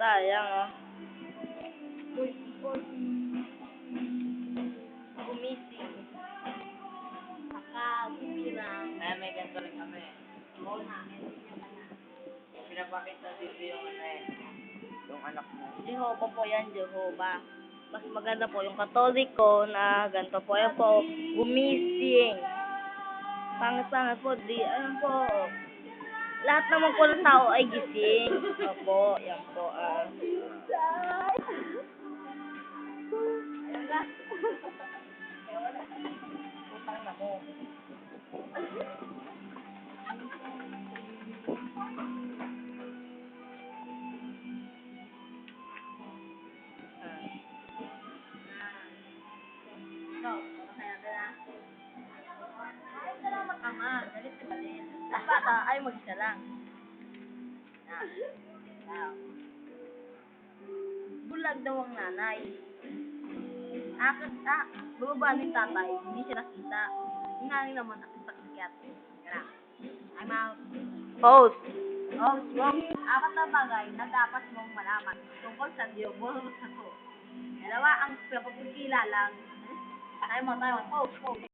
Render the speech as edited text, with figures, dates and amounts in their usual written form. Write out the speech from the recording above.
sayang, oh. Gumising. Nakagumira. Ay, may ganito rin kami. Oo na, meron niya pala. Pinapakita dito yung yung anak mo. Jehovah po yan, Jehovah. Mas maganda po yung Katoliko na ganito po. Ayan po, gumising. Pangit-pangit po, ano po. Lahat naman po ng tao ay gising. Opo, yan po. Putang na mo. No, kaya na. Ay, salamat ama. Galit si Balin. Ang bata ay mag-isa lang. Bulag daw ang nanay. Bumaba ni tatay, hindi siya nakita. Yung nanay naman, nakita-kiat. Kaya, ay ma... Host. Oh, yung apat na bagay na dapat mong malaman tungkol sa Diyos mo sa to. Dalawa ang pagkikila lang. Tayo mo, post.